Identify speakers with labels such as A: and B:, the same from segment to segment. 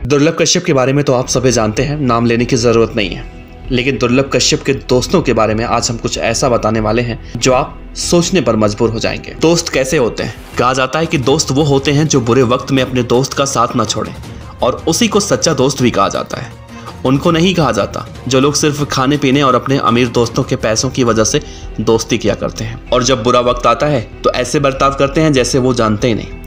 A: दुर्लभ कश्यप के बारे में तो आप सभी जानते हैं, नाम लेने की ज़रूरत नहीं है। लेकिन दुर्लभ कश्यप के दोस्तों के बारे में आज हम कुछ ऐसा बताने वाले हैं जो आप सोचने पर मजबूर हो जाएंगे। दोस्त कैसे होते हैं? कहा जाता है कि दोस्त वो होते हैं जो बुरे वक्त में अपने दोस्त का साथ न छोड़ें, और उसी को सच्चा दोस्त भी कहा जाता है। उनको नहीं कहा जाता जो लोग सिर्फ खाने पीने और अपने अमीर दोस्तों के पैसों की वजह से दोस्ती किया करते हैं, और जब बुरा वक्त आता है तो ऐसे बर्ताव करते हैं जैसे वो जानते ही नहीं।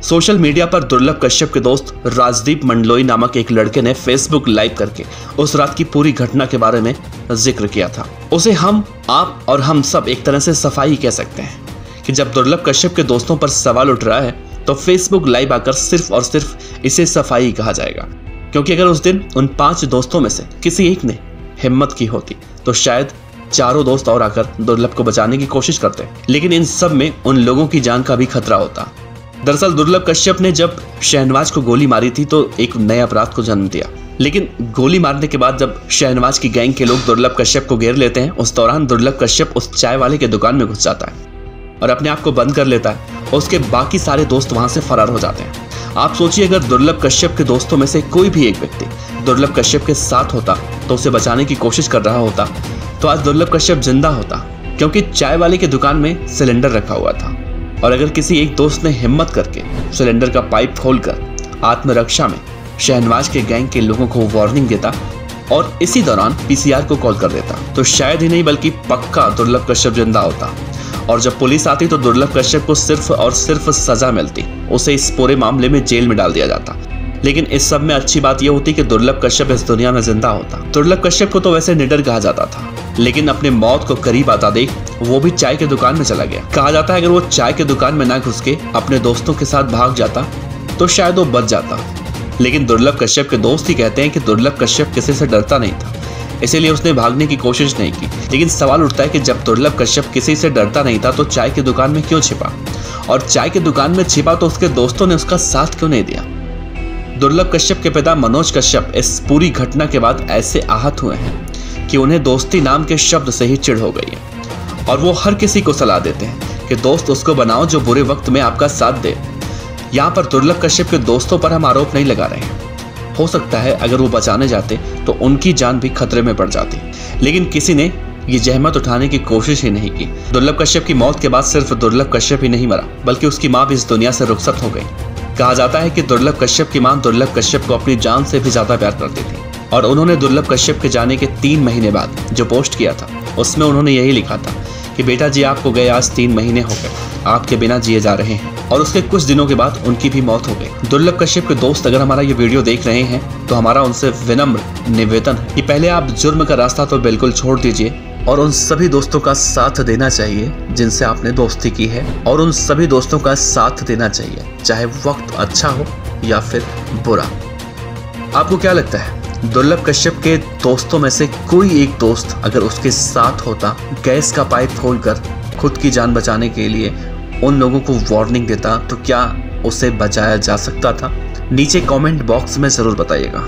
A: सोशल मीडिया पर दुर्लभ कश्यप के दोस्त राजदीप मंडलोई नामक एक लड़के ने फेसबुक लाइव करके उस रात की पूरी घटना के बारे में जिक्र किया था। उसे हम, आप और हम सब एक तरह से सफाई कह सकते हैं कि जब दुर्लभ कश्यप के दोस्तों पर सवाल उठ रहा है तो फेसबुक लाइव आकर सिर्फ और सिर्फ इसे सफाई कहा जाएगा, क्योंकि अगर उस दिन उन 5 दोस्तों में से किसी एक ने हिम्मत की होती तो शायद चारों दोस्त और आकर दुर्लभ को बचाने की कोशिश करते। लेकिन इन सब में उन लोगों की जान का भी खतरा होता। दरअसल दुर्लभ कश्यप ने जब शहनवाज को गोली मारी थी तो एक नए अपराध को जन्म दिया। लेकिन गोली मारने के बाद जब शहनवाज की गैंग के लोग दुर्लभ कश्यप को घेर लेते हैं, उस दौरान दुर्लभ कश्यप उस चाय वाले के दुकान में घुस जाता है और अपने आप को बंद कर लेता है, और उसके बाकी सारे दोस्त वहां से फरार हो जाते हैं। आप सोचिए, अगर दुर्लभ कश्यप के दोस्तों में से कोई भी एक व्यक्ति दुर्लभ कश्यप के साथ होता तो उसे बचाने की कोशिश कर रहा होता, तो आज दुर्लभ कश्यप जिंदा होता, क्योंकि चाय वाले के दुकान में सिलेंडर रखा हुआ था। और अगर किसी एक दोस्त ने हिम्मत करके सिलेंडर का पाइप खोलकर आत्मरक्षा में शहनवाज के गैंग के लोगों को वार्निंग देता और इसी दौरान पीसीआर को कॉल कर देता, तो शायद ही नहीं बल्कि पक्का दुर्लभ कश्यप जिंदा होता। और जब पुलिस आती तो दुर्लभ कश्यप को सिर्फ और सिर्फ सजा मिलती, उसे इस पूरे मामले में जेल में डाल दिया जाता। लेकिन इस सब में अच्छी बात यह होती कि दुर्लभ कश्यप इस दुनिया में जिंदा होता। दुर्लभ कश्यप को तो वैसे निडर कहा जाता था, लेकिन अपने मौत को करीब आता देख वो भी चाय के दुकान में चला गया। कहा जाता है अगर वो चाय के दुकान में ना घुस के अपने दोस्तों के साथ भाग जाता तो शायद वो बच जाता। लेकिन दुर्लभ कश्यप के दोस्त ही कहते हैं कि दुर्लभ कश्यप किसी से डरता नहीं था, इसीलिए उसने भागने की कोशिश नहीं की। लेकिन सवाल उठता है कि जब दुर्लभ कश्यप किसी से डरता नहीं था तो चाय की दुकान में क्यों छिपा, और चाय की दुकान में छिपा तो उसके दोस्तों ने उसका साथ क्यों नहीं दिया। दुर्लभ कश्यप के पिता मनोज कश्यप इस पूरी घटना के बाद ऐसे आहत हुए हैं कि उन्हें दोस्ती नाम के शब्द से ही चिढ़ हो गई है, और वो हर किसी को सलाह देते हैं कि दोस्त उसको बनाओ जो बुरे वक्त में आपका साथ दे। यहाँ पर दुर्लभ कश्यप के दोस्तों पर हम आरोप नहीं लगा रहे हैं, हो सकता है अगर वो बचाने जाते तो उनकी जान भी खतरे में पड़ जाती, लेकिन किसी ने ये जहमत उठाने की कोशिश ही नहीं की। दुर्लभ कश्यप की मौत के बाद सिर्फ दुर्लभ कश्यप ही नहीं मरा, बल्कि उसकी माँ भी इस दुनिया से रुखसत हो गई। कहा जाता है कि दुर्लभ कश्यप की मां दुर्लभ कश्यप को अपनी जान से भी ज्यादा प्यार करती थी, और उन्होंने दुर्लभ कश्यप के जाने के 3 महीने बाद जो पोस्ट किया था उसमें उन्होंने यही लिखा था कि बेटा जी आपको गए आज 3 महीने हो गए, आपके बिना जिए जा रहे हैं। और उसके कुछ दिनों के बाद उनकी भी मौत हो गई। दुर्लभ कश्यप के दोस्त अगर हमारा ये वीडियो देख रहे हैं तो हमारा उनसे विनम्र निवेदन है कि पहले आप जुर्म का रास्ता तो बिल्कुल छोड़ दीजिए और उन सभी दोस्तों का साथ देना चाहिए जिनसे आपने दोस्ती की है, और उन सभी दोस्तों का साथ देना चाहिए चाहे वक्त अच्छा हो या फिर बुरा। आपको क्या लगता है, दुर्लभ कश्यप के दोस्तों में से कोई एक दोस्त अगर उसके साथ होता, गैस का पाइप खोलकर खुद की जान बचाने के लिए उन लोगों को वार्निंग देता, तो क्या उसे बचाया जा सकता था? नीचे कमेंट बॉक्स में जरूर बताइएगा।